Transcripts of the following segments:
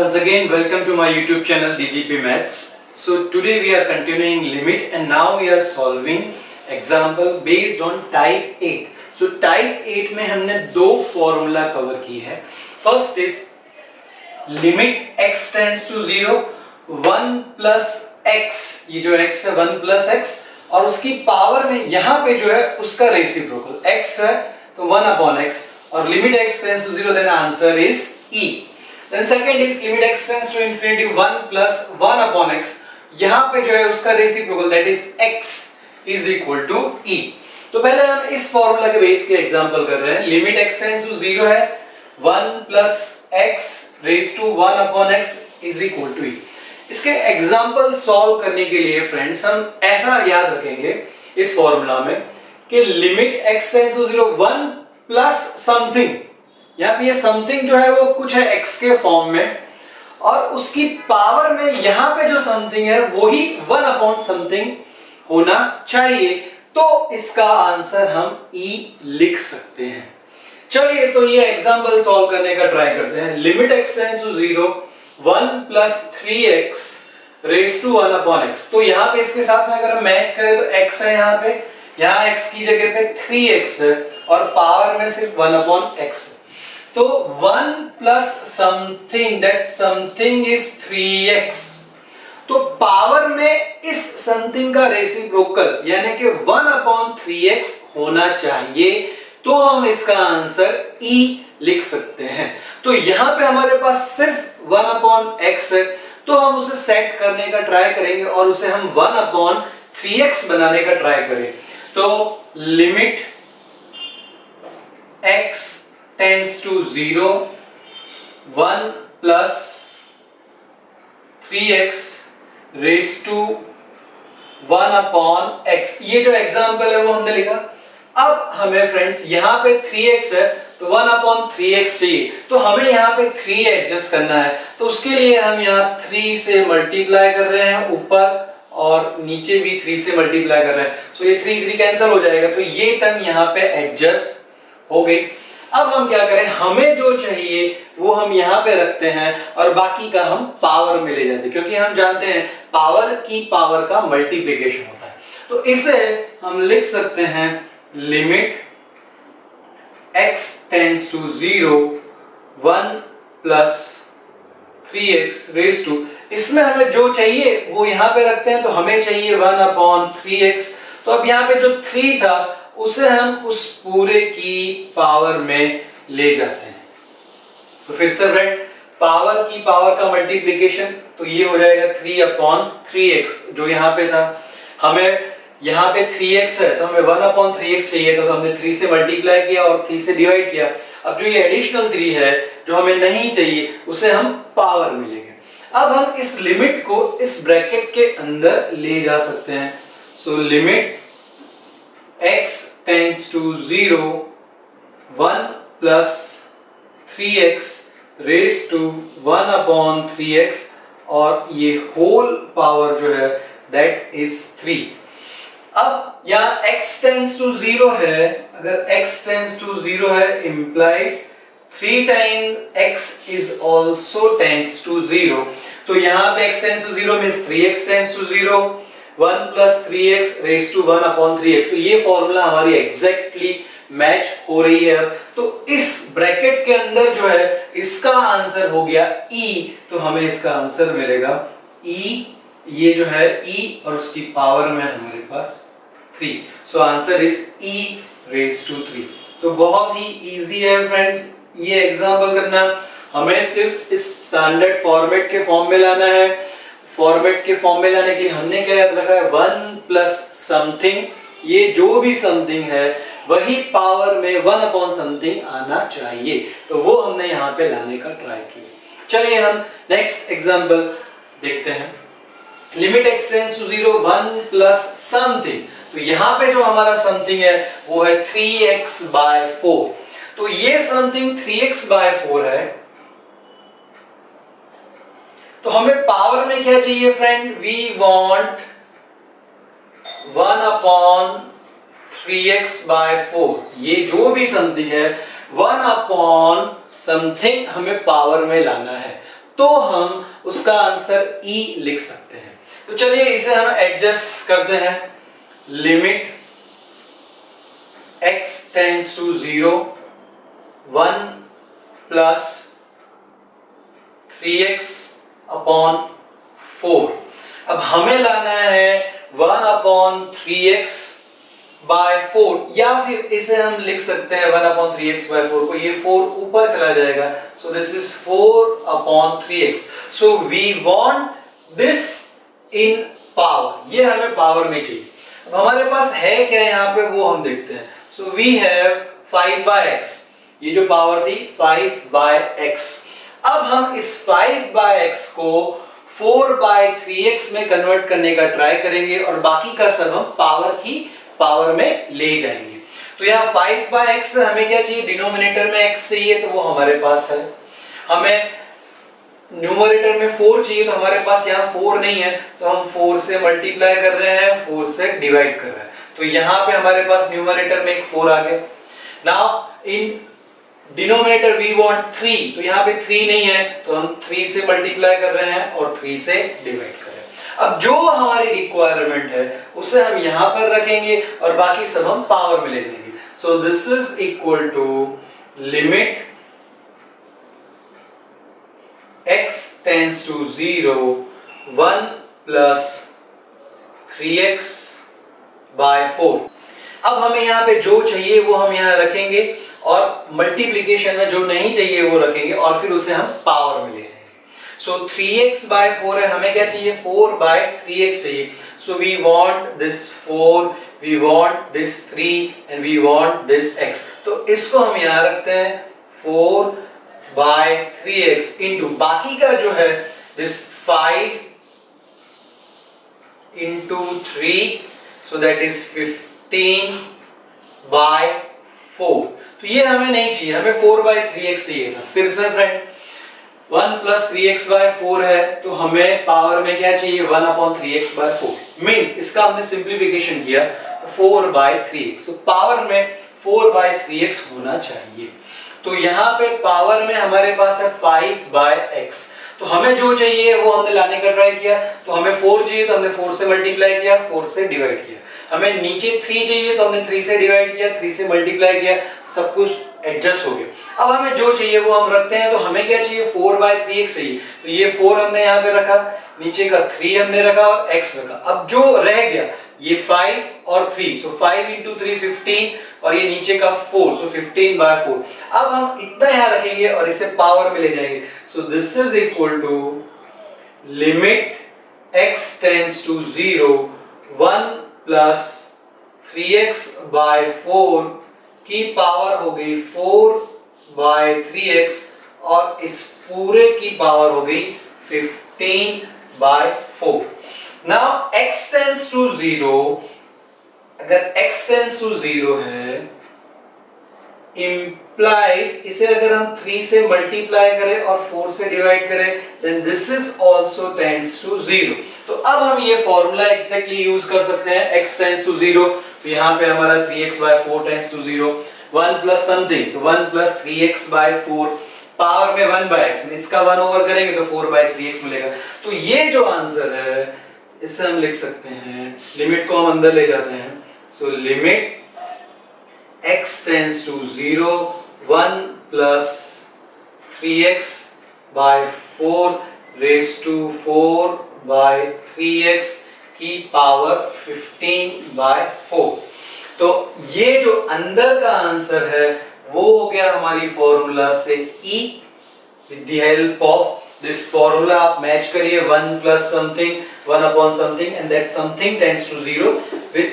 Once again, welcome to my YouTube channel DGP Maths. So today we are continuing limit and now we are solving example based on type 8. So type 8 में हमने दो formula cover की है. First is limit x tends to 0, 1 plus x, ये जो x है 1 plus x और उसकी पावर में यहाँ पे जो है उसका रेसिप्रोकल x है तो 1 upon x और limit x tends to 0 then answer is e. Then second is limit x tends to infinity 1 plus 1 upon x. यहाँ पे जो है उसका reciprocal that is x is equal to e. तो पहले हम इस फॉर्मूला के बेस के एग्जांपल कर रहे हैं. लिमिट x tends to 0 है 1 plus x raised to 1 upon x is equal to e. इसके एग्जांपल सॉल्व करने के लिए फ्रेंड्स हम ऐसा याद रखेंगे इस फॉर्मूला में कि limit x tends to 0 1 plus something. यहाँ पे ये समथिंग जो है वो कुछ है x के फॉर्म में और उसकी पावर में यहाँ पे जो समथिंग है वही 1 अपॉन समथिंग होना चाहिए. तो इसका आंसर हम e लिख सकते हैं. चलिए तो ये एग्जांपल सॉल्व करने का ट्राई करते हैं. Limit x tends to 0 1 plus 3x raised to 1 upon x. तो यहाँ पे इसके साथ में अगर हम मैच करें तो x है यहाँ x की जगह पे 3x है और पावर में सिर्फ 1 upon x है. तो 1 plus something, that something is 3x. तो पावर में इस समथिंग का रेसिप्रोकल यानी कि 1 upon 3x होना चाहिए. तो हम इसका आंसर e लिख सकते हैं. तो यहां पे हमारे पास सिर्फ 1 upon x है तो हम उसे सेट करने का ट्राई करेंगे और उसे हम 1 upon 3x बनाने का ट्राई करें. तो limit x tends to 0 1 plus 3x raised to 1 upon x. ये जो एग्जांपल है वो हमने लिखा. अब हमें फ्रेंड्स यहाँ पे 3x है तो 1 upon 3x चाहिए तो हमें यहाँ पे 3 एडजस्ट करना है. तो उसके लिए हम यहाँ 3 से मल्टीप्लाई कर रहे हैं ऊपर और नीचे भी 3 से मल्टीप्लाई कर रहे हैं. सो ये 3 कैंसिल हो जाएगा तो ये टर्म यहाँ पे एडजस्ट हो गई. अब हम क्या करें, हमें जो चाहिए वो हम यहाँ पे रखते हैं और बाकी का हम पावर में ले जाते हैं क्योंकि हम जानते हैं पावर की पावर का मल्टीप्लिकेशन होता है. तो इसे हम लिख सकते हैं limit x tends to 0 1 plus 3x raised to. इसमें हमें जो चाहिए वो यहाँ पे रखते हैं तो हमें चाहिए 1 upon 3x. तो अब यहाँ पे जो 3 था उसे हम उस पूरे की पावर में ले जाते हैं. तो फिर से फ्रेंड पावर की पावर का मल्टीप्लिकेशन तो ये हो जाएगा 3 upon 3x जो यहाँ पे था. हमें यहाँ पे 3x है तो हमें 1 upon 3x चाहिए तो हमने 3 से मल्टीप्लाई किया और 3 से डिवाइड किया. अब जो ये एडिशनल 3 है जो हमें नहीं चाहिए उसे हम पावर में लेंगे. अब हम इस लिमिट को इस ब्रैकेट के अंदर ले जा सकते हैं. So limit x tends to 0 1 plus 3x raised to 1 upon 3x और ये होल पावर जो है that is 3. अब यहाँ x tends to 0 है, अगर x tends to 0 है implies 3 times x is also tends to 0. तो यहाँ पे x tends to 0 means 3x tends to 0 1 plus 3x raised to 1 upon 3x. तो ये फॉर्मूला हमारी एग्जैक्टली मैच हो रही है. तो इस ब्रैकेट के अंदर जो है इसका आंसर हो गया e. तो हमें इसका आंसर मिलेगा e. ये जो है e और उसकी पावर में हमारे पास 3. सो answer is e raised to 3. तो बहुत ही इजी है फ्रेंड्स ये एग्जांपल करना. हमें सिर्फ इस स्टैंडर्ड फॉर्मेट के फॉर्म में लाना है. फॉर्मेट के फॉर्म में लाने के लिए हमने क्या याद रखा है 1 प्लस समथिंग. ये जो भी समथिंग है वही पावर में 1 अपॉन समथिंग आना चाहिए. तो वो हमने यहाँ पे लाने का ट्राई किया. चलिए हम नेक्स्ट एग्जांपल देखते हैं. Limit x tends to 0 1 plus something. तो यहाँ पे जो हमारा समथिंग है वो है 3x by 4. तो ये समथिंग 3x by 4 है. तो हमें पावर में क्या चाहिए friend, we want 1 upon 3x by 4. ये जो भी समथिंग है 1 upon समथिंग हमें पावर में लाना है. तो हम उसका आंसर ई लिख सकते हैं। तो चलिए इसे हम एडजस्ट करते हैं। Limit x tends to 0 1 plus 3x upon 4। अब हमें लाना है 1 अपॉन 3x बाय 4, या फिर इसे हम लिख सकते हैं 1 अपॉन 3x बाय 4 को, ये 4 ऊपर चला जाएगा, so this is 4 upon 3x। So we want this in power, ये हमें पावर में चाहिए। अब हमारे पास है क्या यहाँ पे वो हम देखते हैं। So we have 5 by x, ये जो पावर थी 5 बाय x। अब हम इस 5 बाय x को 4 बाय 3x में कन्वर्ट करने का ट्राई करेंगे और बाकी का सब हम पावर की पावर में ले जाएंगे। तो यहाँ 5 बाय x हमें क्या चाहिए, डिनोमिनेटर में x चाहिए, तो वो हमारे पास है। हमें न्यूमरेटर में 4 चाहिए, तो हमारे पास यहाँ 4 नहीं है, तो हम 4 से मल्टीप्लाई कर रहे हैं, 4 से डिवाइड कर रहे हैं। तो यहाँ पे हमारे पास न्यूमरेटर में एक 4 आ गया। Now in denominator we want 3, तो यहाँ पे 3 नहीं है, तो हम 3 से मल्टीप्लाई कर रहे हैं और 3 से डिवाइड कर रहे हैं। अब जो हमारी रिक्वायरमेंट है उसे हम यहाँ पर रखेंगे और बाकी सब हम पावर में ले जाएंगे। So this is equal to limit x tends to 0 1 plus 3x by 4। अब हमें यहाँ पे जो चाहिए वो हम यहाँ रखेंगे और मल्टीप्लीकेशन में जो नहीं चाहिए वो रखेंगे और फिर उसे हम पावर में ले जाएंगे। सो 3x बाय 4 है, हमें क्या चाहिए, 4 बाय 3x चाहिए। So we want this 4, we want this 3 and we want this x। तो इसको हम यहाँ रखते हैं 4 बाय 3x इंटू बाकी का जो है this 5 into 3, so that is 15 by 4। तो ये हमें नहीं चाहिए, हमें 4 बाय 3x चाहिए था। फिर से फ्रेंड 1 प्लस 3x बाय 4 है, तो हमें पावर में क्या चाहिए, 1 अपॉन 3x बाय 4। मीन्स इसका हमने सिंप्लीफिकेशन किया तो 4 बाय 3x, तो पावर में 4 बाय 3x होना चाहिए। तो यहाँ पे पावर में हमारे पास है 5 बाय x। तो हमें जो चाहिए वो हमने लाने का ट्राई किया, तो हमें 4 चाहिए तो हमने 4 से मल्टीप्लाई किया, 4 से डिवाइड किया। हमें नीचे 3 चाहिए तो हमने 3 से डिवाइड किया, 3 से मल्टीप्लाई किया, सब कुछ एडजस्ट हो गया। अब हमें जो चाहिए वो हम रखते हैं। तो हमें क्या चाहिए, 4 बाय 3x चाहिए, तो ये 4 हमने यहाँ पे रखा, नीचे का 3 हमने रखा और x रखा। अब जो रह गया ये 5 और 3, सो 5 इंटू 3 15, और ये नीचे का 4, सो 15 बाय 4। अब हम इतना यहाँ रखेंगे और इसे पावर में ले जाएंगे। So this is equal to limit x tends to 0 1 plus 3x by 4 की पावर हो गई 4 बाय 3x, और इस पूरे की पावर हो गई 15 by 4। Now x tends to 0, अगर x टेंड्स टू 0 है, implies इसे अगर हम 3 से मल्टीप्लाई करें और 4 से डिवाइड करें, then this is also tends to 0। तो अब हम ये फॉर्मूला एग्जैक्टली यूज कर सकते हैं, x टेंड्स टू 0, तो यहाँ पे हमारा 3x by 4 tends to 0, 1 plus something, तो 1 प्लस 3x बाय 4, पावर में 1 बाय x, इसका 1 ओवर करेंगे तो 4 बाय 3x मिलेगा। तो ये जो आंसर है इसे हम लिख सकते हैं, लिमिट को हम अंदर ले जाते हैं। So limit x tends to 0 1 plus 3x by 4 raise to 4 by 3x की पावर 15 बाय 4। तो ये जो अंदर का आंसर है वो हो गया हमारी फॉर्मूला से E। With the help of this formula आप मैच करिए 1 plus something 1 upon something and that something tends to 0 with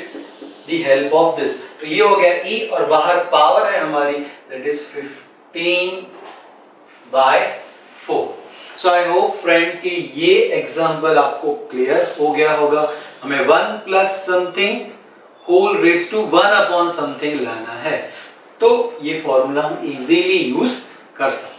the help of this. तो ये हो गया E, और बाहर पावर है हमारी that is 15 by 4। So I hope friend कि ये एग्जांपल आपको क्लियर हो गया होगा। हमें 1 plus something whole raise to 1 upon something लाना है, तो ये फॉर्मूला हम इजीली यूज कर सकते हैं।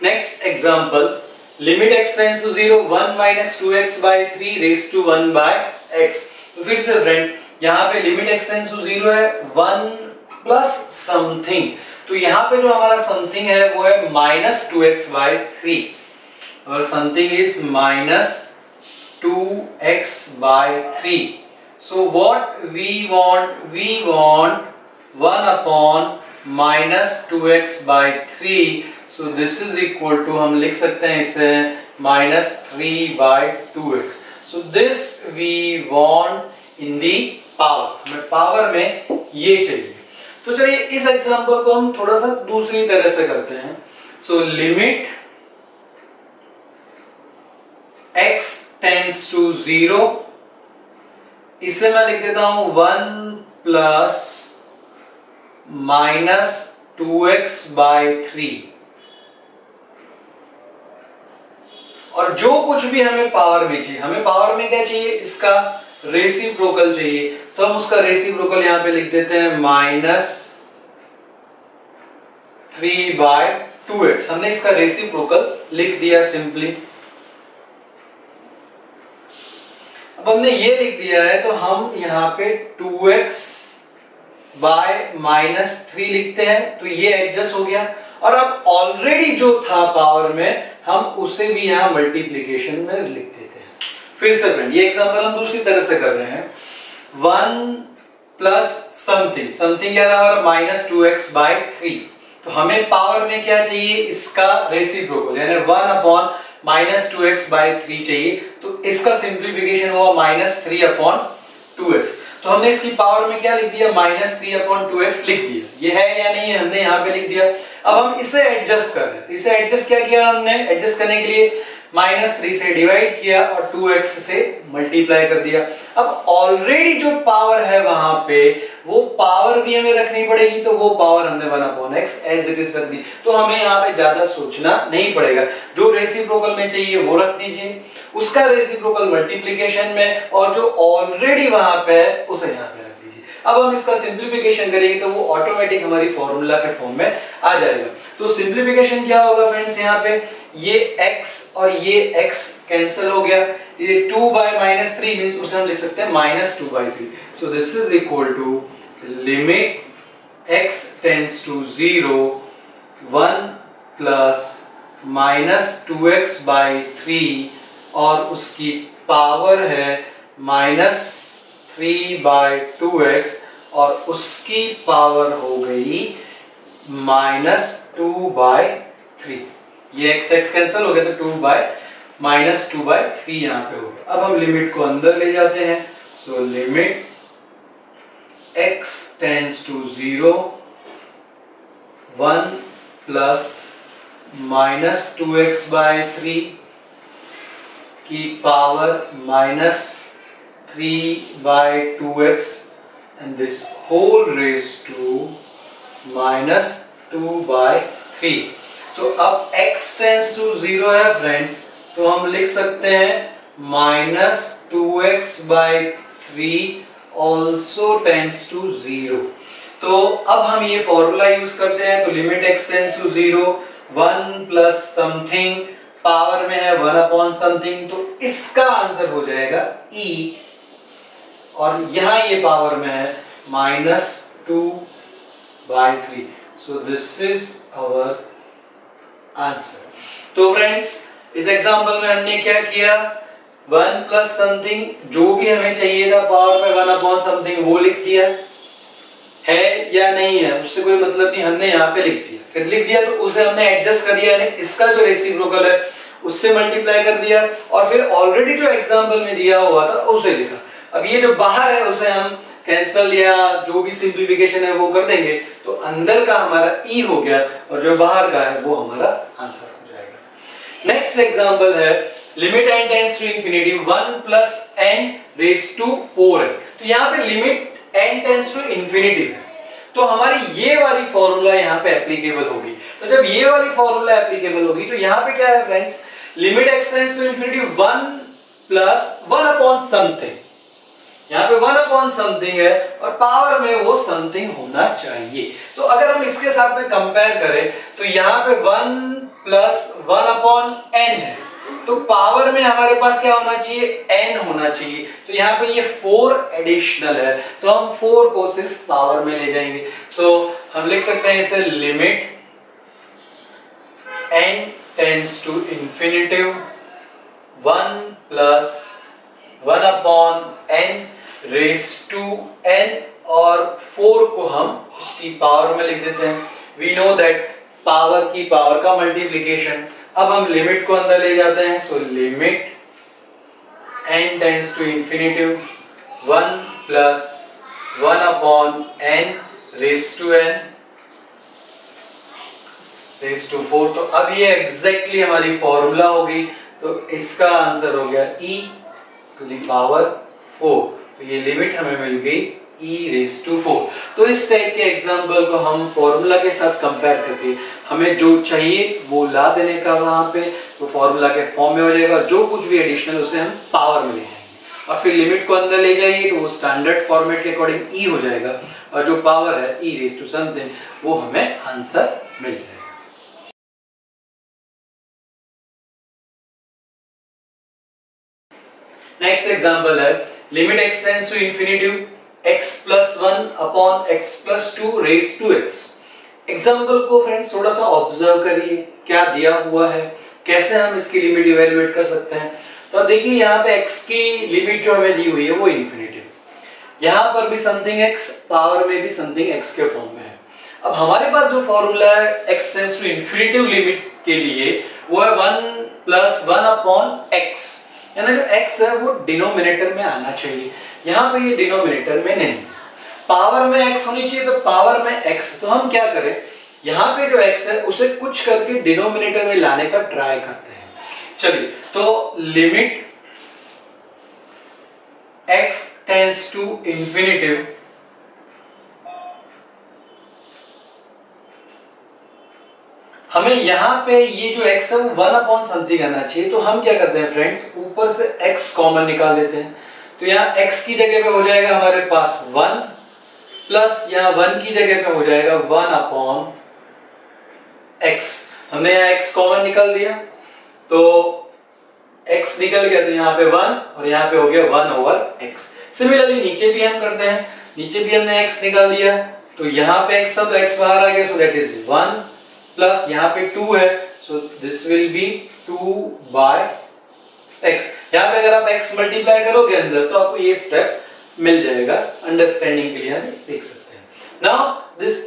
Next example, limit x tends to 0 1 minus 2x by 3 raise to 1 by x। तो फिर से फ्रेंड यहाँ पे लिमिट x टेंड्स टू 0 है 1 प्लस समथिंग, तो यहाँ पे जो हमारा समथिंग है वो है -2x/3 और something is -2x/3. So what we want 1 upon -2x/3. So this is equal to, हम लिख सकते हैं इसे -3/2x. So this we want in the power. हमें पावर में ये चाहिए. तो चलिए इस एग्जांपल को हम थोड़ा सा दूसरी तरह से करते हैं. So limit x tends to 0, इसे मैं लिख देता हूं 1 प्लस -2x/3. और जो कुछ भी हमें पावर में चाहिए, हमें पावर में क्या चाहिए, इसका रेसिप्रोकल चाहिए. तो हम उसका रेसिप्रोकल यहां पे लिख देते हैं -3/2x. हमने इसका रेसिप्रोकल लिख दिया सिंपली. अब हमने ये लिख दिया है तो हम यहां पे 2x/-3 लिखते हैं, तो ये एडजस्ट हो गया. और अब ऑलरेडी जो था पावर में हम उसे भी यहां मल्टीप्लीकेशन में लिख देते हैं. फिर से फ्रेंड ये एग्जांपल हम दूसरी तरह से कर रहे हैं. 1 प्लस समथिंग क्या था हमारा, -2x/3. तो हमें पावर में क्या चाहिए, इसका रेसिप्रोकल यानी 1 अपॉन -2x/3 चाहिए. तो इसका सिंप्लीफिकेशन हुआ -3/2x. तो हमने इसकी पावर में क्या लिख दिया, -3/2x लिख दिया. ये है या नहीं है, हमने यहाँ पे लिख दिया. अब हम इसे एडजस्ट कर रहे हैं. इसे एडजस्ट क्या किया हमने, एडजस्ट करने के लिए -3 से डिवाइड किया और 2x से मल्टीप्लाई कर दिया. अब ऑलरेडी जो पावर है वहां पे वो पावर भी हमें रखनी पड़ेगी, तो वो पावर हमने 1/x एज इट इज रख दी. तो हमें यहाँ पे ज्यादा सोचना नहीं पड़ेगा. जो रेसिप्रोकल में चाहिए वो रख दीजिए, उसका रेसिप्रोकल मल्टीप्लिकेशन में, और जो ऑलरेडी वहां पे है उसे यहाँ पे रख दीजिए. अब हम इसका सिंप्लीफिकेशन करेंगे तो वो ऑटोमेटिक हमारी फॉर्मूला के फॉर्म में आ जाएगा. तो सिंप्लीफिकेशन क्या होगा फ्रेंड्स, यहाँ पे ये x और ये x कैंसिल हो गया. ये 2/-3 मींस उसे हम लिख सकते हैं -2/3. So this is equal to limit x tends to 0 1 plus -2x/3 और उसकी पावर है -3/2x और उसकी पावर हो गई -2/3. ये x कैंसिल हो गया तो -2/3 यहां पे हो गया. अब हम लिमिट को अंदर ले जाते हैं. So limit x tends to 0 1 plus -2x/3 की power -3/2x and this whole raised to -2/3. So अब x टेंड्स टू 0 है फ्रेंड्स, तो हम लिख सकते हैं -2x/3 also tends to 0. तो अब हम ये फॉर्मूला यूज करते हैं. तो limit x tends to 0 1 plus something, power में है 1/something, तो इसका आंसर हो जाएगा e. और यहां ये पावर में है -2/3. So this is our answer. तो फ्रेंड्स इस एग्जांपल में हमने क्या किया, 1 प्लस समथिंग जो भी हमें चाहिए था पावर में 1/something वो लिख दिया. है या नहीं है उससे कोई मतलब नहीं, हमने यहाँ पे लिख दिया. फिर लिख दिया तो उसे हमने एडजस्ट कर दिया, यानी इसका जो रेसिप्रोकल है उससे मल्टीप्लाई कर दिया, और फिर ऑलरेडी जो एग्जांपल में दिया हुआ था उसे लिखा. अब ये जो बाहर है उसे हम कैंसिल या जो भी सिंप्लीफिकेशन है वो कर देंगे, तो अंदर का हमारा e हो गया और जो बाहर का है वो हमारा आंसर हो जाएगा. नेक्स्ट एग्जांपल है limit n tends to infinity 1 plus n raise to 4n. तो यहाँ पे limit n tends to infinity है, तो हमारी ये वाली फॉर्मूला यहाँ पे एप्लीकेबल होगी. तो जब ये वाली फॉर्मूला एप्लीकेबल होगी तो यहाँ पे क्या है friends, limit x tends to infinity 1 plus 1/something. यहाँ पे 1/something है और पावर में वो समथिंग होना चाहिए. तो अगर हम इसके साथ में कंपेयर करें तो यहाँ पे 1 प्लस 1/n है, तो पावर में हमारे पास क्या होना चाहिए, n होना चाहिए. तो यहाँ पे ये 4 एडिशनल है, तो हम 4 को सिर्फ पावर में ले जाएंगे. सो हम लिख सकते हैं इसे limit n tends to infinity 1 plus 1 upon n raise to n और 4 को हम उसकी पावर में लिख देते हैं। वी नो दैट पावर की पावर का मल्टीप्लीकेशन। अब हम लिमिट को अंदर ले जाते हैं, so limit n tends to infinity 1 plus 1 upon n raise to n raise to 4। तो अब ये एग्जैक्टली हमारी फॉर्मूला होगी, तो इसका आंसर हो गया e टू द पावर 4। तो ये लिमिट हमें मिल गई e रेज टू 4। तो इस टाइप के एग्जांपल को हम फॉर्मूला के साथ कंपेयर करके हमें जो चाहिए वो ला देने का वहां पे तो फॉर्मूला के फॉर्म में हो जाएगा। जो कुछ भी एडिशनल उसे हम पावर में ले जाएंगे और फिर लिमिट को अंदर ले जाइए तो वो स्टैंडर्ड फॉर्मेट के अकॉर्डिंग e हो जाएगा और जो पावर है e रेज टू समथिंग वो हमें आंसर मिल जाएगा। नेक्स्ट एग्जांपल है limit x tends to infinity x plus 1 upon x plus 2 raise to x। Example को फ्रेंड्स थोड़ा सा ऑब्जर्व करिए, क्या दिया हुआ है, कैसे हम इसकी लिमिट इवैल्यूएट कर सकते हैं। तो देखिए यहाँ पे x की लिमिट जो हमें दी हुई है वो इंफिनिटिव, यहाँ पर भी समथिंग x, पावर में भी समथिंग x के फॉर्म में है। अब हमारे पास जो फॉर्मूला है x tends to infinity limit के लिए वो है 1 प्लस 1 अपॉन x, यानी जो x है वो डिनोमिनेटर में आना चाहिए। यहाँ पे ये डिनोमिनेटर में नहीं, पावर में x होनी चाहिए, तो पावर में x। तो हम क्या करें, यहाँ पे जो x है उसे कुछ करके डिनोमिनेटर में लाने का ट्राई करते हैं। चलिए, तो limit x tends to infinity हमें यहाँ पे ये जो x है वो 1 अपॉन समथिंग आना चाहिए। तो हम क्या करते हैं फ्रेंड्स, ऊपर से x कॉमन निकाल देते हैं। तो यहाँ x की जगह पे हो जाएगा हमारे पास 1 प्लस यहाँ 1 की जगह पे हो जाएगा 1 अपॉन x। हमने यहाँ x कॉमन निकाल दिया तो x निकल गया, तो यहाँ पे 1 और यहाँ पे हो गया 1 ओवर x। सिमिलरली नीचे भी हम करते हैं, नीचे भी हमने x निकाल दिया तो यहाँ पे x था तो x बाहर आ गया, सो दैट इज 1 प्लस यहाँ पे 2 है, so this will be 2 by x। यहाँ पे अगर आप x मल्टीप्लाई करोगे अंदर तो आपको ये स्टेप मिल जाएगा, अंडरस्टैंडिंग के लिए हम देख सकते हैं। Now this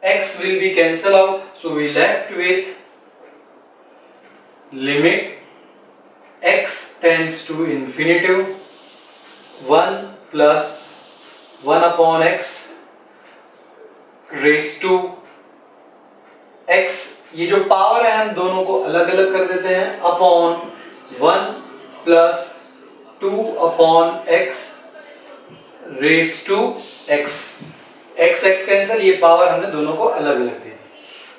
x will be cancel out, so we left with limit x tends to infinitive 1 plus 1 upon x raised to x। ये जो पावर है हम दोनों को अलग अलग कर देते हैं, upon 1 plus 2 upon x raise to x। x cancel, ये पावर हमने दोनों को अलग अलग दे दी।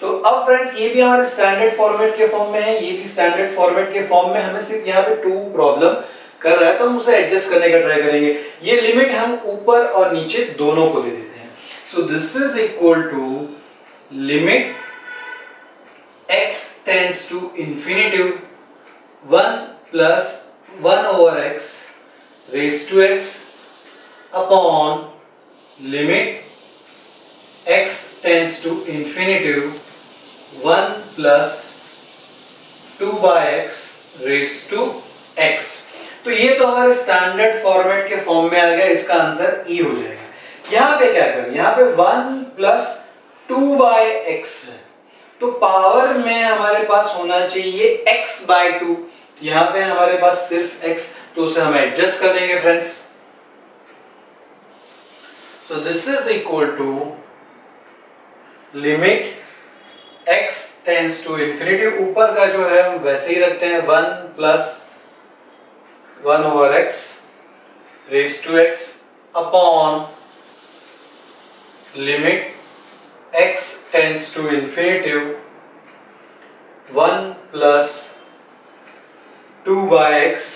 तो अब फ्रेंड्स ये भी हमारे स्टैंडर्ड फॉर्मेट के फॉर्म में है, ये भी स्टैंडर्ड फॉर्मेट के फॉर्म में, हमें सिर्फ यहाँ पे 2 प्रॉब्लम कर रहा है तो हम उसे एडजस्ट करने का ट्राई करेंगे। ये लिमिट हम ऊपर और नीचे दोनों को दे देते हैं। So this is equal to limit x tends to infinity 1 plus 1 over x raise to x upon limit x tends to infinity 1 plus 2 by x raise to x। तो ये तो हमारे स्टैंडर्ड फॉर्मेट के फॉर्म में आ गया, इसका answer e हो जाएगा। यहां पे क्या करें, यहां पे 1 प्लस 2 बाय x है तो पावर में हमारे पास होना चाहिए x बाय 2, यहां पे हमारे पास सिर्फ x, तो उसे हम एडजस्ट कर देंगे friends. So this is equal to limit x tends to infinity, ऊपर का जो है हम वैसे ही रखते हैं 1 plus 1 over x raise to x upon limit x tends to infinity 1 plus 2 by x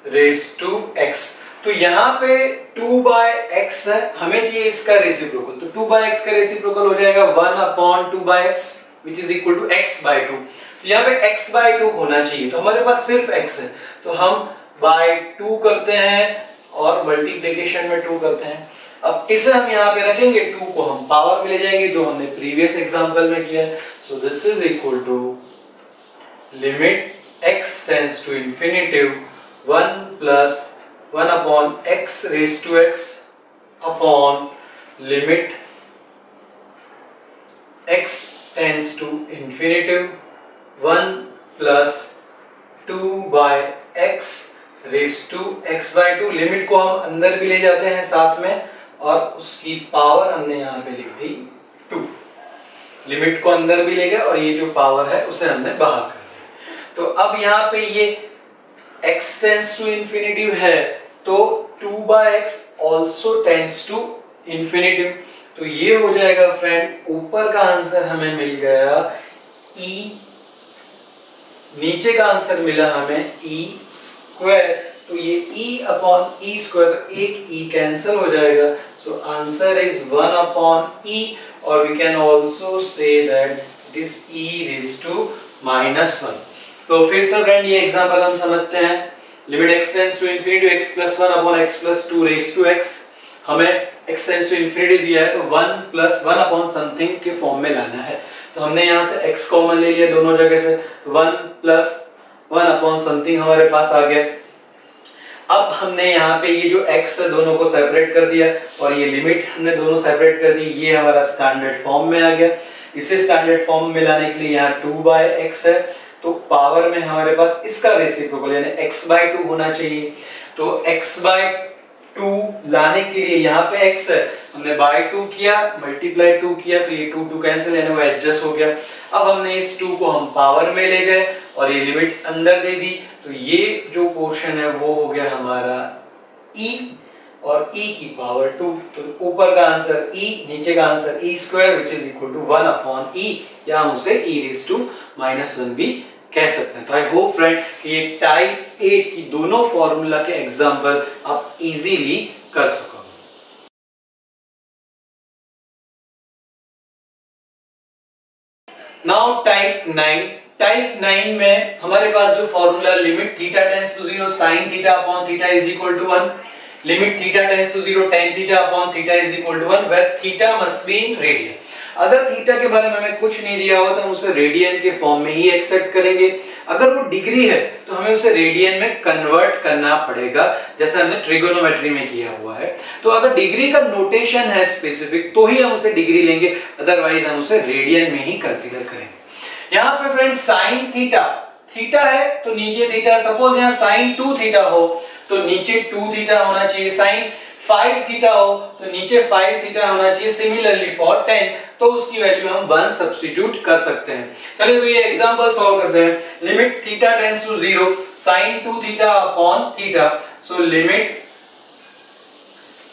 raise to x। तो यहाँ पे 2 बाय x है, हमें चाहिए इसका रेसिप्रोकल, तो 2 बाय x का रेसिप्रोकल हो जाएगा 1 upon 2 by x which is equal to x by 2। तो यहाँ पे x बाय 2 होना चाहिए, तो हमारे पास सिर्फ x है तो हम बाय 2 करते हैं और मल्टीप्लिकेशन में 2 करते हैं। अब इसे हम यहाँ पे रखेंगे, 2 को हम पावर में ले जाएंगे जो हमने प्रीवियस एग्जांपल में किया है। So this is equal to limit x tends to infinity 1 plus 1 upon x raise to x upon limit x tends to infinity 1 plus 2 by x raise to x by 2। Limit को हम अंदर भी ले जाते हैं साथ में और उसकी पावर हमने यहाँ पे लिख दी 2। लिमिट को अंदर भी ले गए और ये जो पावर है उसे हमने बाहर कर दिया। तो अब यहाँ पे ये x टेंड्स टू इंफिनिटिव है तो 2 by x also tends to infinity. तो ये हो जाएगा फ्रेंड, ऊपर का आंसर हमें मिल गया e, नीचे का आंसर मिला हमें e स्क्वायर। तो ये e अपॉन e स्क्वायर, एक e कैंसिल हो जाएगा। So answer is 1 upon e और we can also say that it is e raise to -1। तो फिर से फ्रेंड ये एग्जांपल हम समझते हैं। Limit x tends to infinity x plus 1 upon x plus 2 raise to x। हमें x टेंड्स टू इंफिनिटी दिया है तो 1 प्लस 1 अपॉन समथिंग के फॉर्म में लाना है। तो हमने यहाँ से x कॉमन ले लिया दोनों जगह से, तो 1 प्लस 1 अपॉन समथिंग हमारे पास आ गया। अब हमने यहाँ पे ये जो x है दोनों को सेपरेट कर दिया और ये लिमिट हमने दोनों सेपरेट कर दी। ये हमारा स्टैंडर्ड फॉर्म में आ गया। इसे स्टैंडर्ड फॉर्म में लाने के लिए यहाँ 2 बाय x है तो पावर में हमारे पास इसका रेसिप्रोकल यानी x बाय 2 होना चाहिए। तो x बाय 2 लाने के लिए यहाँ पे x है, हमने बाय 2 किया, मल्टीप्लाई 2 किया तो ये 2 कैंसिल यानी वो एडजस्ट हो गया। अब हमने इस 2 को हम पावर में ले गए और ये लिमिट अंदर दे दी तो ये जो पोर्शन है वो हो गया हमारा e और e की पावर 2। तो ऊपर का आंसर e, नीचे का answer e square which is equal to 1 upon e, या हम उसे e रेज टू -1 भी कह सकते हैं। तो आई होप फ्रेंड ये टाइप 8 की दोनों फॉर्मूला के एग्जांपल आप इजीली कर सकोगे। Now type 9। टाइप 9 में हमारे पास जो formula limit theta tends to 0 sin theta upon theta is equal to 1, limit theta tends to 0 tan theta upon theta is equal to 1 where theta must be in radian. अगर theta के बारे में हमें कुछ नहीं दिया हो तो हम उसे रेडियन के फॉर्म में ही एक्सेप्ट करेंगे। अगर वो डिग्री है तो हमें उसे रेडियन में कन्वर्ट करना पड़ेगा जैसे हमने ट्रिगोनोमेट्री में किया हुआ है। तो अगर डिग्री का नोटेशन है स्पेसिफिक तो ही हम उसे डिग्री लेंगे, अदरवाइज हम उसे रेडियन में ही कंसीडर करेंगे। यहाँ पे फ्रेंड्स साइन थीटा, थीटा है तो नीचे थीटा, सपोज यहाँ साइन 2 थीटा हो तो नीचे 2 थीटा होना चाहिए, साइन 5 थीटा हो तो नीचे 5 थीटा होना चाहिए। सिमिलरली फॉर 10 तो उसकी वैल्यू हम 1 सब्स्टिट्यूट कर सकते हैं। चलिए तो ये एग्जांपल सॉल्व करते हैं। Limit theta tends to 0 sin 2 theta upon theta. So limit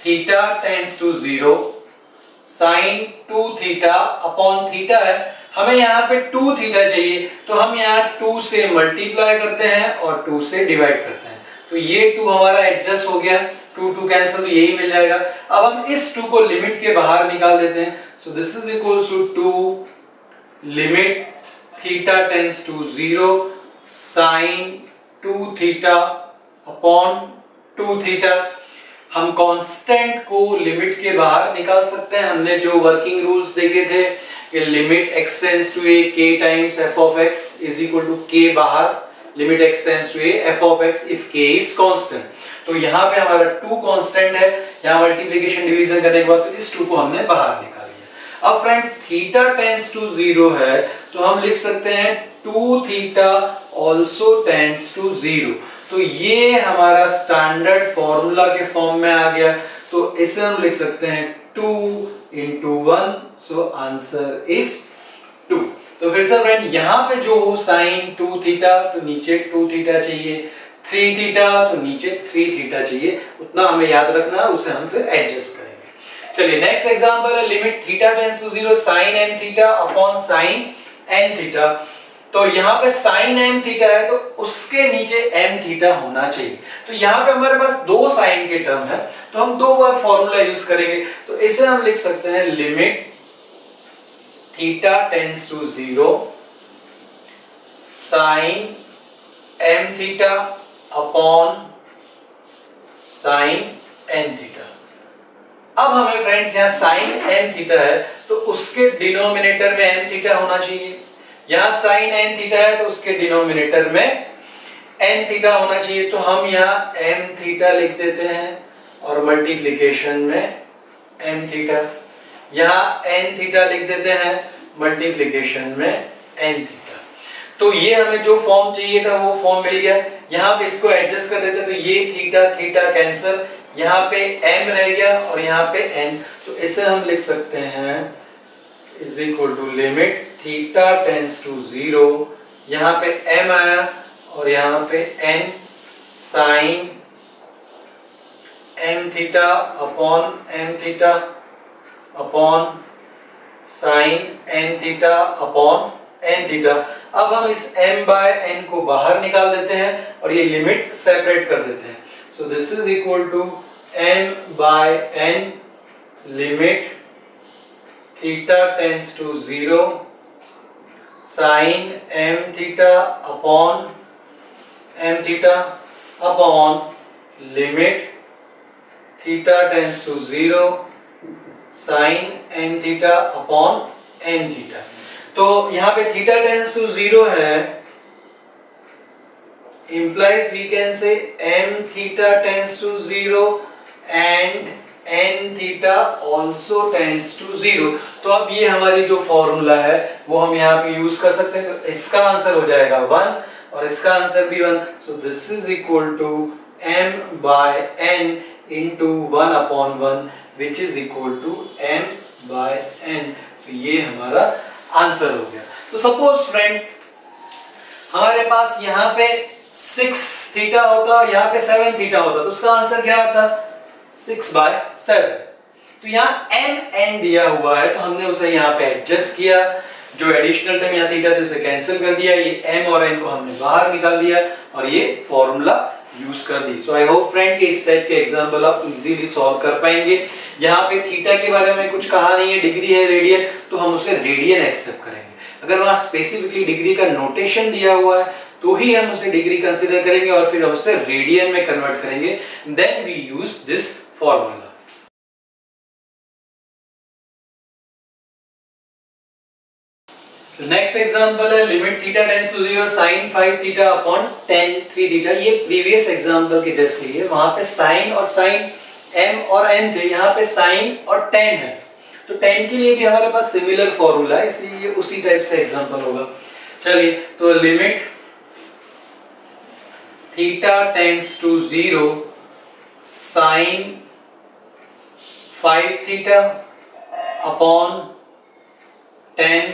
theta tends to 0 sin 2 theta upon theta है, हमें यहाँ पे 2 थीटा चाहिए तो हम यहाँ 2 से मल्टीप्लाई करते हैं और 2 से डिवाइड करते हैं। तो ये 2 हमारा एडजस्ट हो गया, 2 कैंसिल तो यही मिल जाएगा। अब हम इस 2 को लिमिट के बाहर निकाल देते हैं। So this is equal to 2 limit theta tends to 0 sin 2 theta upon 2 theta. हम कांस्टेंट को लिमिट के बाहर निकाल सकते हैं। हमने जो वर्किंग रूल्स देखे थे कि limit x tends to a k times f of x is equal to k बाहर, limit x tends to a f of x if k is constant। तो यहाँ पे हमारा 2 कांस्टेंट है, यहाँ मल्टीप्लिकेशन डिवीजन करने के बाद तो इस 2 को हमने बाहर निकाल लिया। अब फ्रेंड थीटा टेंड्स टू 0 है तो हम लिख सकते हैं 2 थीटा ऑल्सो टेंड्स टू 0। तो ये हमारा स्टैंडर्ड फॉर्मूला के फॉर्म में आ गया। तो इसे हम लिख सकते हैं 2 into 1, सो आंसर इज 2। तो फिर से फ्रेंड यहाँ पे जो साइन 2 थीटा तो नीचे 2 थीटा चाहिए, 3 थीटा तो नीचे 3 थीटा चाहिए, उतना हमें याद रखना है, उसे हम फिर एडजस्ट करेंगे। चलिए नेक्स्ट एग्जांपल है limit theta tends to 0 sin n theta upon sin n theta. तो यहाँ पे sin m थीटा है तो उसके नीचे m थीटा होना चाहिए। तो यहाँ पे हमारे पास 2 साइन के टर्म है तो हम 2 बार फॉर्मूला यूज करेंगे। तो इसे हम लिख सकते हैं limit theta tends to 0 sin m theta upon sin n theta. अब हमें फ्रेंड्स यहाँ साइन एन थीटा है तो उसके डिनोमिनेटर में एन थीटा होना चाहिए, यहाँ साइन एन थीटा है तो उसके डिनोमिनेटर में एन थीटा होना चाहिए। तो हम यहाँ एम थीटा लिख देते हैं और मल्टीप्लिकेशन में एम थीटा, यहाँ एन थीटा लिख देते हैं मल्टीप्लिकेशन में एन थीटा। तो ये हमें जो फॉर्म चाहिए था वो फॉर्म मिल गया। यहाँ पे इसको एडजस्ट कर देते तो ये थीटा थीटा कैंसिल, यहाँ पे m रह गया और यहाँ पे n, तो इसे हम लिख सकते हैं is equal to limit theta tends to 0, यहाँ पे m आया और यहाँ पे n sine m theta upon m theta upon sine n theta upon n theta. अब हम इस m बाय n को बाहर निकाल देते हैं और ये लिमिट सेपरेट कर देते हैं। So this is equal to m by n limit theta tends to 0 sin m theta upon m theta upon limit theta tends to 0 sin n theta upon n theta। तो यहाँ पे theta tends to 0 है, implies we can say m theta tends to 0 and n theta also tends to 0। तो अब ये हमारी जो formula है वो हम यहाँ पे यूज कर सकते हैं। तो इसका आंसर हो जाएगा 1 और इसका आंसर भी 1। So this is equal to m by n into 1 upon 1 which is equal to m by n। तो ये हमारा आंसर हो गया। तो सपोज फ्रेंड हमारे पास यहाँ पे 6 थीटा होता और यहाँ पे 7 थीटा होता तो उसका आंसर क्या आता 6/7। तो यहाँ n दिया हुआ है तो हमने उसे यहाँ पे एडजस्ट किया, जो एडिशनल टर्म यहाँ थीटा थी उसे कैंसिल कर दिया, ये m और n को हमने बाहर निकाल दिया और ये फॉर्मूला यूज कर दी। सो आई होप फ्रेंड कि इस टाइप के एग्जांपल आप इजीली सॉल्व कर पाएंगे। यहाँ पे थीटा के बारे में कुछ कहा नहीं है, डिग्री है रेडियन, तो हम उसे रेडियन एक्सेप्ट करेंगे। अगर वहां स्पेसिफिकली डिग्री का नोटेशन दिया हुआ है तो ही हम उसे डिग्री कंसीडर करेंगे और फिर हम उसे रेडियन में कन्वर्ट करेंगे। Then we use this formula. Next example है limit theta tends to 0 sin 5 theta upon tan 3 theta. ये प्रीवियस एग्जांपल की जैसे ही है, वहां पे sin और sin m और n थे, यहाँ पे sin और tan है। तो tan के लिए भी हमारे पास सिमिलर फॉर्मूला है, इसलिए ये उसी टाइप से एग्जांपल होगा। चलिए तो limit theta tends to 0 sin 5 theta upon tan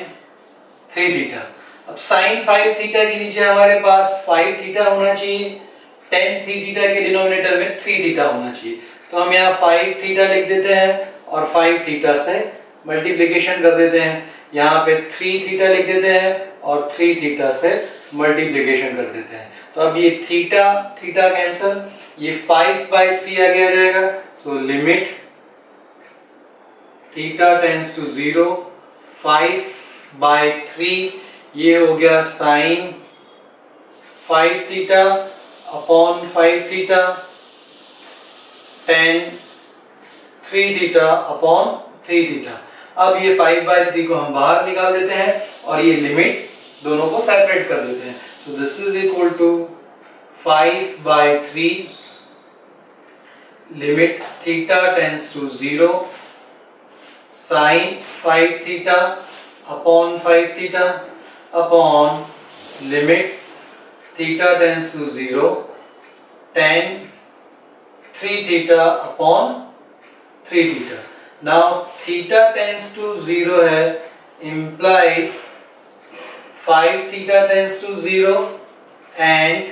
3 theta. अब sin 5 थीटा के नीचे हमारे पास 5 थीटा होना चाहिए, tan 3 थीटा के डिनोमिनेटर में 3 थीटा होना चाहिए। तो हम यहाँ 5 थीटा लिख देते हैं और 5 थीटा से मल्टीप्लिकेशन कर देते हैं, यहाँ पे 3 थीटा लिख देते हैं और 3 थीटा से मल्टीप्लिकेशन कर देते हैं। तो अब ये थीटा थीटा कैंसिल, ये 5/3 आगे आ जाएगा। So limit theta tends to 0 5/3, ये हो गया sine 5 theta upon 5 theta tan 3 theta upon 3 theta. अब ये 5/3 को हम बाहर निकाल देते हैं और ये लिमिट दोनों को सेपरेट कर देते हैं। So this is equal to 5/3 limit theta tends to 0 sine 5 theta upon 5 theta upon limit theta tends to 0 tan 3 theta upon 3 theta। Now theta tends to 0 है, implies 5 theta tends to 0 and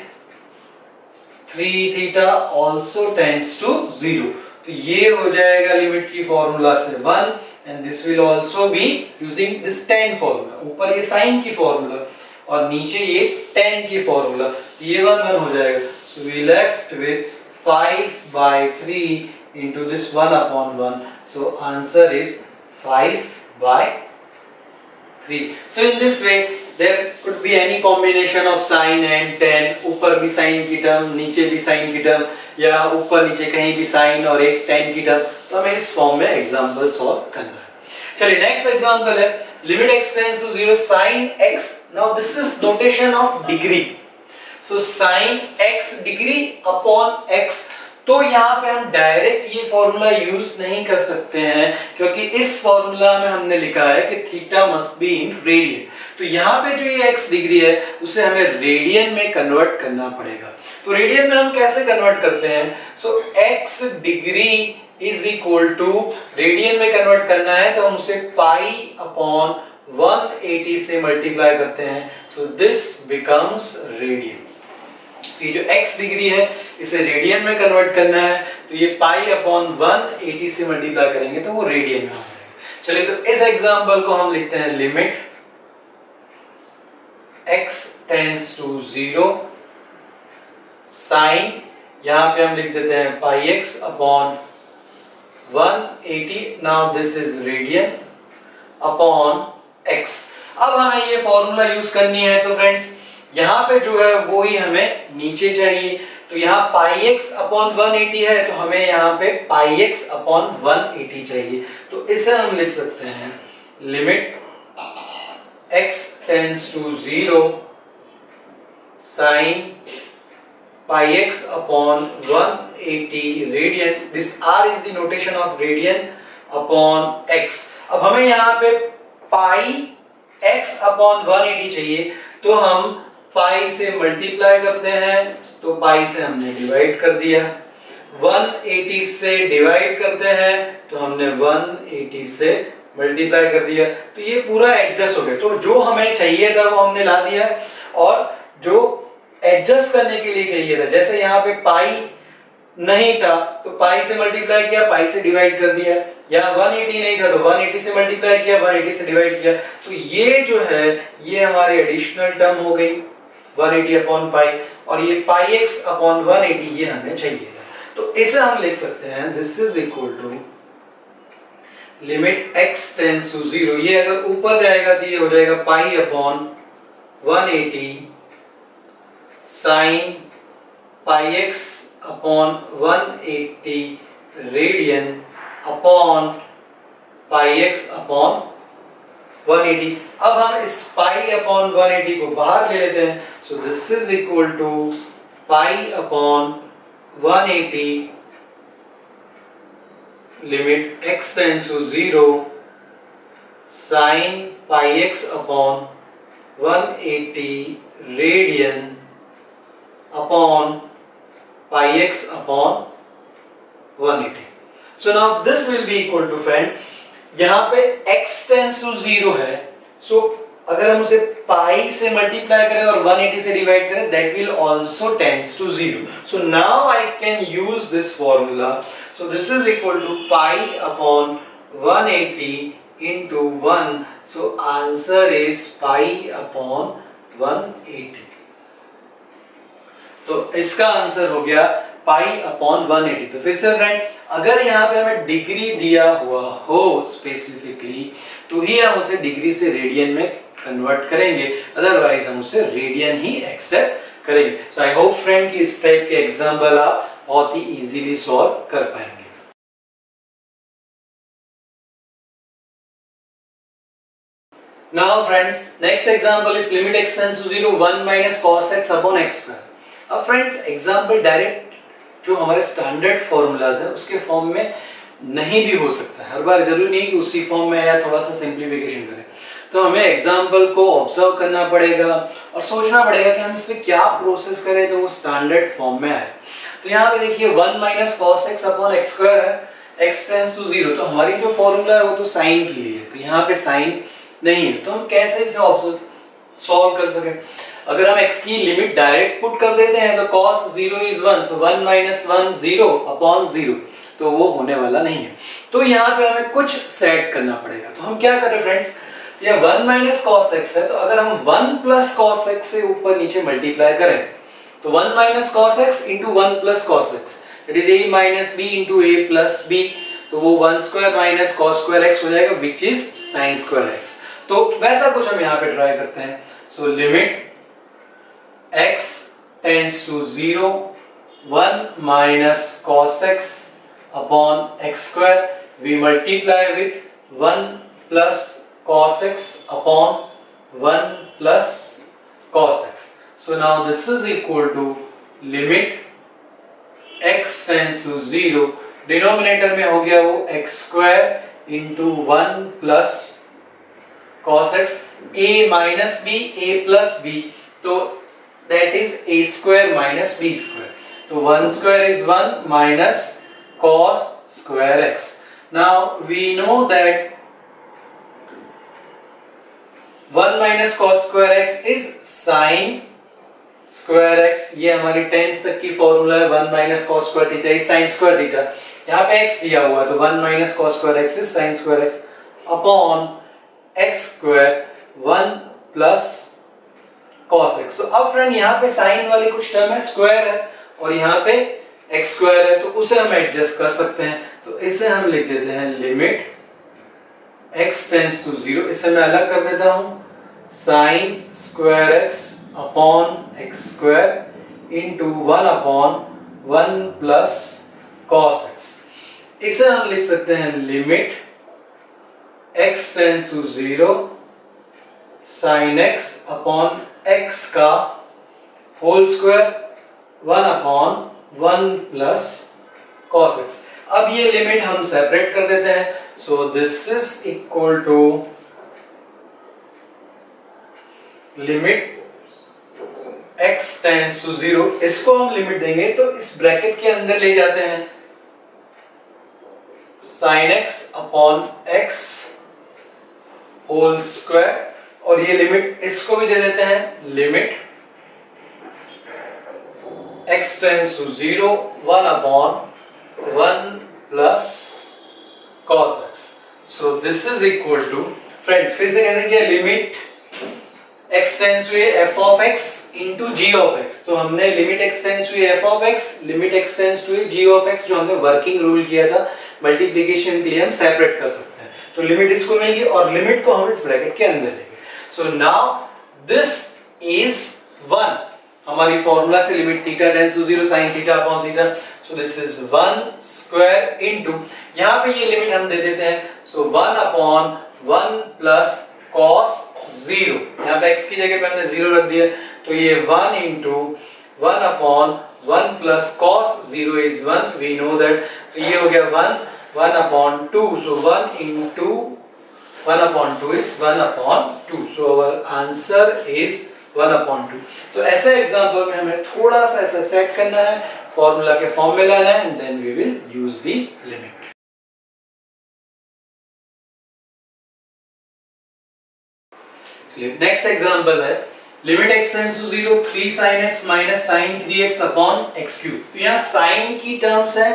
3 theta also tends to 0। तो ये हो जाएगा limit की formula से 1 and this will also be using this tan formula. ऊपर ये sin की फॉर्मूला और नीचे ये tan की फॉर्मूला, ये 1 हो जाएगा। So we left with 5/3 into this 1 upon 1. So answer is 5/3। So in this way there could be any combination of sine and tan, ऊपर भी साइन की टर्म, नीचे भी साइन की टर्म, या ऊपर नीचे कहीं भी साइन और एक टेन की टर्म। तो हमें इस फॉर्म में एग्जांपल सॉल्व करना है। चलिए नेक्स्ट एग्जांपल है limit x tends to 0 sin x। Now this is notation of degree, so sin x degree upon x। तो यहाँ पे हम डायरेक्ट ये फॉर्मूला यूज नहीं कर सकते हैं, क्योंकि इस फॉर्मूला में हमने लिखा है कि theta must be in radian. तो यहाँ पे जो ये x डिग्री है उसे हमें रेडियन में कन्वर्ट करना पड़ेगा। तो रेडियन में हम कैसे कन्वर्ट करते हैं? So x degree is equal to, radian में कन्वर्ट करना है तो हम उसे पाई अपॉन 180 से मल्टीप्लाई करते हैं, सो दिस बिकम्स रेडियन। ये जो x डिग्री है इसे रेडियन में कन्वर्ट करना है, तो ये पाई अपॉन 180 से मल्टीप्लाई करेंगे तो वो रेडियन में आ जाएगा। चलिए तो इस एग्जांपल को हम लिखते हैं limit x tends to 0 sine, यहां पे हम लिख देते हैं pi x upon 180, now this is radian upon x। अब हमें ये फॉर्मूला यूज करनी है, तो फ्रेंड्स यहाँ पे जो है वो ही हमें नीचे चाहिए। तो यहाँ पाई x अपॉन 180 है, तो हमें यहाँ पे पाई x अपॉन 180 चाहिए। तो इसे हम लिख सकते हैं limit x tends to 0 sine pi x upon 180 radian, this r is the notation of radian upon x। अब हमें यहाँ पे पाई x अपॉन 180 चाहिए, तो हम पाई से मल्टीप्लाई करते हैं, तो पाई से हमने डिवाइड कर दिया, 180 से डिवाइड करते हैं तो हमने 180 से मल्टीप्लाई कर दिया, तो ये पूरा एडजस्ट हो गया। तो जो हमें चाहिए था वो हमने ला दिया, और जो एडजस्ट करने के लिए चाहिए था, जैसे यहाँ पे पाई नहीं था तो पाई से मल्टीप्लाई किया, पाई से डिवाइड कर दिया, यहाँ 180 नहीं था तो 180 से मल्टीप्लाई किया, 180 से डिवाइड किया, तो ये जो है ये हमारी एडिशनल टर्म हो गई 180 अपॉन पाई, और ये पाई x अपॉन 180 ये हमें चाहिए था। तो इसे हम लिख सकते हैं this is equal to limit x tends to 0, ये अगर ऊपर जाएगा तो ये हो जाएगा pi upon 180 sine pi x upon 180 radian upon pi x upon 180। अब हम इस पाई अपॉन 180 को बाहर ले लेते हैं, so this is equal to pi upon 180 लिमिट x tends to 0 sine pi x upon 180 radian upon pi x upon 180। So now this will be equal to friend, यहाँ पे x टेंड्स टू 0 है, so अगर हम उसे पाई से multiply करें और 180 से डिवाइड करें, that will also tends to 0. So now I can use this formula. So this is equal to pi upon 180 into 1. So answer is pi upon 180. तो इसका आंसर हो गया पाई अपॉन 180। तो फिर से फ्रेंड, अगर यहाँ पे हमें डिग्री दिया हुआ हो स्पेसिफिकली, तो ही हम उसे डिग्री से रेडियन में कन्वर्ट करेंगे, अदरवाइज हम उसे रेडियन ही एक्सेप्ट करेंगे। सो आई होप फ्रेंड कि इस टाइप के एग्जाम्पल आप बहुत ही इजीली सॉल्व कर पाएंगे। Now friends, next example is limit x tends to 0 1 minus cos x upon x square. अब फ्रेंड्स एग्जाम्पल डायरेक्ट जो हमारे स्टैंडर्ड फॉर्मूलाज है उसके फॉर्म में नहीं भी हो सकता है, हर बार जरूरी नहीं कि उसी फॉर्म में या थोड़ा सा सिंप्लीफिकेशन करें। तो हमें एग्जाम्पल को ऑब्जर्व करना पड़ेगा और सोचना पड़ेगा कि हम इसमें क्या प्रोसेस करें तो वो स्टैंडर्ड फॉर्म में आए। तो यहाँ पे देखिए 1 minus cos x upon x square है, x टेंड्स टू 0, तो हमारी जो फॉर्मूला है वो तो साइन के लिए है, तो यहाँ पे साइन नहीं है, तो हम कैसे इसे ऑब्जर्व सॉल्व कर सके। अगर हम x की लिमिट डायरेक्ट पुट कर देते हैं तो cos 0 is 1, so 1 minus 1 0 upon 0, तो वो होने वाला नहीं है। तो यहाँ पे हमें कुछ सेट करना पड़ेगा। तो हम क्या करें फ्रेंड्स, ये 1 minus cos x है, तो अगर हम 1 plus cos x से ऊपर नीचे मल्टीप्लाई करें तो 1 minus cos x into 1 plus cos x, that is a minus b into a plus b, तो वो 1 square minus cos square x हो जाएगा, which is sin square x। तो वैसा कुछ हम यहाँ पे ट्राई करते हैं। So limit x tends to 0 1 minus cos x upon x square, we multiply with 1 plus cos x upon 1 plus cos x. So now this is equal to limit x tends to 0, denominator में हो गया वो x square into 1 plus cos x, a minus b, a plus b, तो that is a square minus b square. So 1 square is 1 minus cos square x. Now we know that 1 minus cos square x is sin square x. ये हमारी 10th तक की formula है. 1 minus cos square theta is sin square theta. यहाँ पे x दिया हुआ है तो 1 minus cos square x is sin square x upon x square 1 plus cos x. तो अब फ्रेंड यहाँ पे sin वाली कुछ टर्म है, स्क्वायर है, और यहाँ पे x स्क्वायर है, तो उसे हम एडजस्ट कर सकते हैं. तो इसे हम लिख देते हैं लिमिट x टेंड्स टू 0. इसे मैं अलग कर देता हूं, sin square x upon x square into 1 upon 1 plus cos x. इसे हम लिख सकते हैं limit x tends to 0 sin x upon x का whole square 1 upon 1 plus cos x. अब ये लिमिट हम सेपरेट कर देते हैं. So this is equal to limit x tends to 0. इसको हम लिमिट देंगे तो इस ब्रैकेट के अंदर ले जाते हैं sin x upon x whole square, और ये लिमिट इसको भी दे देते हैं limit x tends to 0 1 upon 1 plus cos x. So this is equal to, friends फिर से कैसे किया, limit x tends to f of x into g of x. तो हमने limit x tends to f of x, limit x tends to g of x, जो हमने working rule किया था मल्टीप्लिकेशन के लिए, हम सेपरेट कर सकते हैं. तो लिमिट इसको मिल गई और लिमिट को हम इस ब्रैकेट के अंदर लेंगे. So now this is 1. हमारी फॉर्मूला से limit theta tends to 0 sin theta upon theta. So this is 1 square into, यहां पे ये लिमिट हम दे देते हैं. सो 1 अपॉन 1 प्लस cos 0, यहां पे x की जगह पे हमने 0 रख दिया, तो ये 1 into 1 upon 1 plus cos 0 is 1. We know that. तो ये हो गया 1 upon 2. So 1 into 1 upon 2 is 1 upon 2. So our answer is 1 upon 2. तो ऐसे एग्जांपल में हमें थोड़ा सा ऐसा सेट करना है, फॉर्मूला के फॉर्म में लाना है, and then we will use the limit. Next example है limit x tends to 0 3 sin x minus sin 3x upon x cube. तो यहाँ sin की टर्म्स है,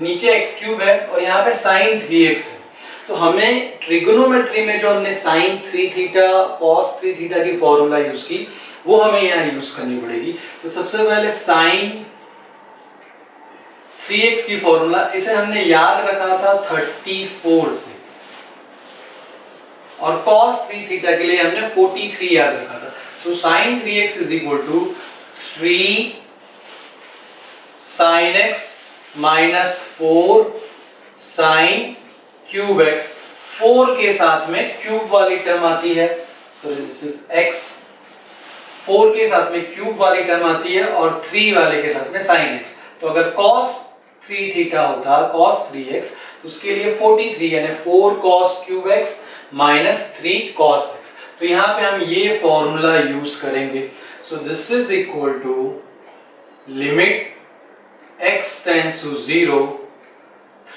नीचे x क्यूब है, और यहाँ पे sin 3x है. तो हमें ट्रिगोनोमेट्री में जो हमने sin 3 थीटा cos 3 थीटा की फॉर्मूला यूज की, वो हमें यहाँ यूज करनी पड़ेगी. तो सबसे पहले sin 3x की फॉर्मूला, इसे हमने याद रखा था 34 से, और cos 3 थीटा के लिए हमने 43 याद रखा था. So sin 3x is equal to 3 sin x minus 4 sin cube x. 4 के साथ में क्यूब वाली टर्म आती है, सो दिस इज x. 4 के साथ में क्यूब वाली टर्म आती है और 3 वाले के साथ में sin x. तो अगर cos 3 थीटा होता cos 3x, तो उसके लिए 43 यानी 4 cos cube x minus 3 cos x. तो यहां पे हम ये फॉर्मूला यूज करेंगे. So this is equal to limit x tends to 0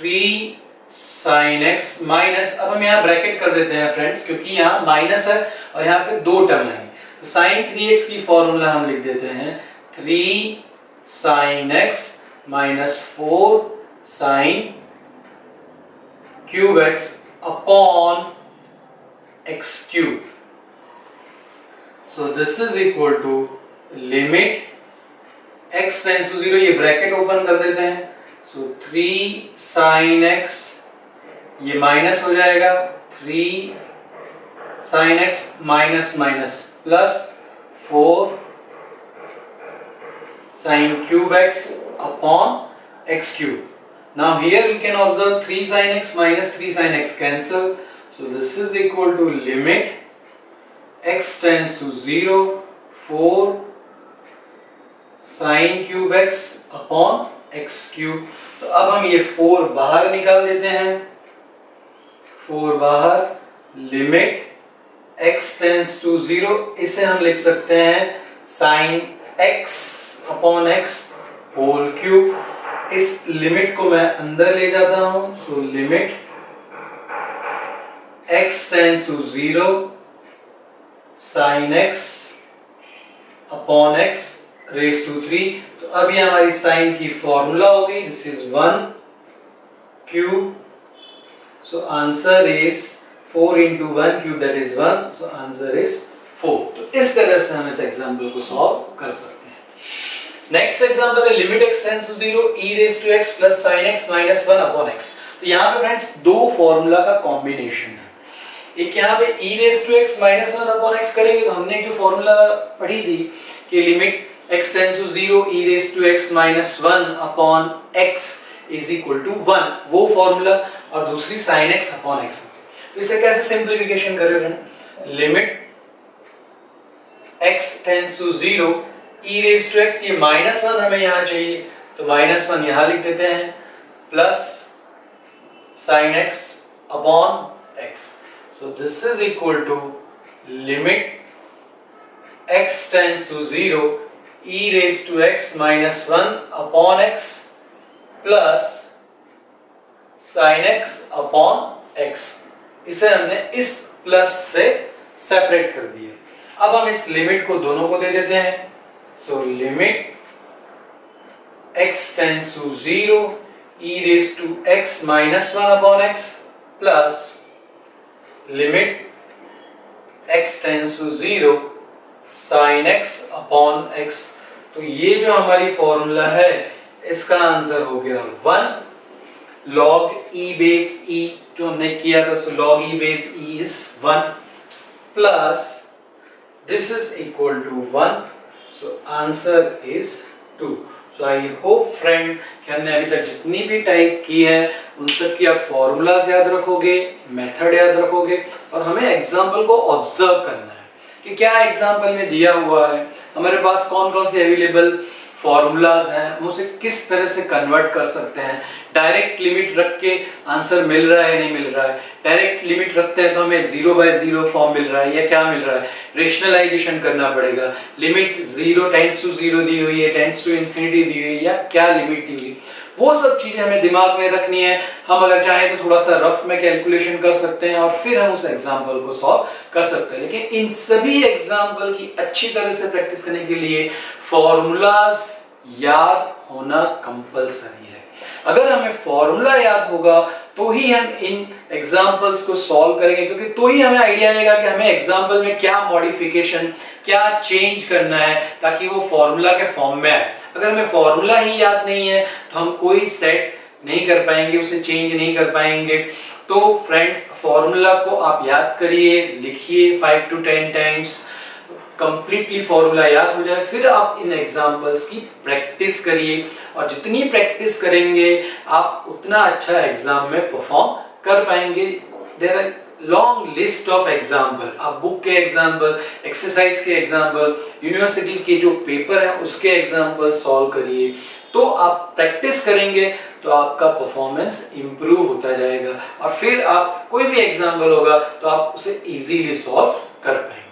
3 sin x minus, अब हम यहाँ ब्रैकेट कर देते हैं फ्रेंड्स, क्योंकि यहाँ माइनस है और यहाँ पे दो टर्म है. तो sin 3x की फॉर्मूला हम लिख देते हैं 3 sin x minus 4 sin cube x upon x cube. So this is equal to limit x tends to 0, ये ब्रैकेट ओपन कर देते हैं. सो 3 sin x, ये माइनस हो जाएगा 3 sin x minus minus plus 4 sin cube x upon x cube. Now here we can observe 3 sin x minus 3 sin x cancel. So this is equal to limit x tends to 0 4 sin cube x upon x cube. तो अब हम ये 4 बाहर निकाल देते हैं, 4 बाहर, limit x tends to 0, इसे हम लिख सकते हैं sin x upon x whole cube. इस लिमिट को मैं अंदर ले जाता हूं, so limit x tends to 0 sin x upon x raised to 3। तो अब ये हमारी साइन की फॉर्मूला होगी, this is 1 cube, so answer is 4 into 1 cube, that is 1, so answer is 4। तो इस तरह से हम इस एग्जांपल को सॉल्व कर सकते हैं। नेक्स्ट एग्जांपल है limit x tends to 0 e raised to x plus sin x minus 1 upon x। तो यहाँ पे फ्रेंड्स दो फॉर्मूला का कॉम्बिनेशन है। एक यहाँ पे e raised to x minus 1 upon x करेंगे तो हमने जो फॉर्मूला पढ़ी थी कि limit x tends to 0 e raised to x minus 1 upon x is equal to 1, वो फॉर्मूला, और दूसरी sin x upon x। तो इसे कैसे सिंप्लीफिकेशन करें friend? Limit x tends to 0 e raised to x, ये -1 हमें यहाँ चाहिए तो -1 यहाँ लिख देते हैं, plus sin x upon x। So this is equal to limit x tends to 0 e raised to x minus 1 upon x plus sin x upon x। इसे हमने इस प्लस से सेपरेट कर दिया। अब हम इस लिमिट को दोनों को दे देते हैं, so limit x tends to 0 e raised to x minus 1 upon x plus limit x tends to 0 sin x upon x। तो ये जो हमारी फॉर्मूला है इसका आंसर हो गया 1 log e base e, जो हमने किया था, सो log e base e is 1 plus this is equal to 1, so answer is 2। So I hope friend कि हमने अभी तक जितनी भी टाइप की है उन सब की आप फॉर्मूलाज याद रखोगे, मेथड याद रखोगे, और हमें एग्जाम्पल को ऑब्जर्व करना है कि क्या एग्जाम्पल में दिया हुआ है, हमारे पास कौन कौन से अवेलेबल फॉर्मूलाज हैं, हम उसे किस तरह से कन्वर्ट कर सकते हैं। डायरेक्ट लिमिट रख के आंसर मिल रहा है नहीं मिल रहा है, डायरेक्ट लिमिट रखते हैं तो हमें 0/0 फॉर्म मिल रहा है या क्या मिल रहा है, रेशनलाइजेशन करना पड़ेगा। लिमिट 0 टेंड्स टू 0 दी हुई है, टेंड्स टू इन्फिनिटी दी हुई है, या क्या लिमिट दी हुई, वो सब चीजें हमें दिमाग में रखनी है। हम अगर चाहें तो थोड़ा सा रफ में कैलकुलेशन कर सकते हैं और फिर हम उस एग्जाम्पल को सॉल्व कर सकते हैं। लेकिन इन सभी एग्जाम्पल की अच्छी तरह से प्रैक्टिस करने के लिए फॉर्मूलाज याद होना कंपलसरी है। अगर हमें फॉर्मूला याद होगा तो ही हम इन एग्जाम्पल्स को सॉल्व करेंगे, क्योंकि तो ही हमें आइडिया आएगा कि हमें एग्जाम्पल में क्या मॉडिफिकेशन, क्या चेंज करना है ताकि वो फॉर्मूला के फॉर्म में आए। अगर हमें फॉर्मूला ही याद नहीं है तो हम कोई सेट नहीं कर पाएंगे, उसे चेंज नहीं कर पाएंगे। तो फ्रेंड्स फॉर्मूला को आप याद करिए, लिखिए 5 to 10 टाइम्स, कंप्लीटली फॉर्मूला याद हो जाए, फिर आप इन एग्जाम्पल्स की प्रैक्टिस करिए, और जितनी प्रैक्टिस करेंगे आप उतना अच्छा एग्जाम में परफॉर्म कर पाएंगे। There are long list of example, आप बुक के एग्जाम्पल, एक्सरसाइज के एग्जाम्पल, यूनिवर्सिटी के जो पेपर है उसके एग्जाम्पल सॉल्व करिए। तो आप प्रैक्टिस करेंगे तो आपका परफॉर्मेंस इंप्रूव होता जाएगा, और फिर आप कोई भी एग्जाम्पल होगा तो आप उसे इजीली सॉल्व कर पाएंगे।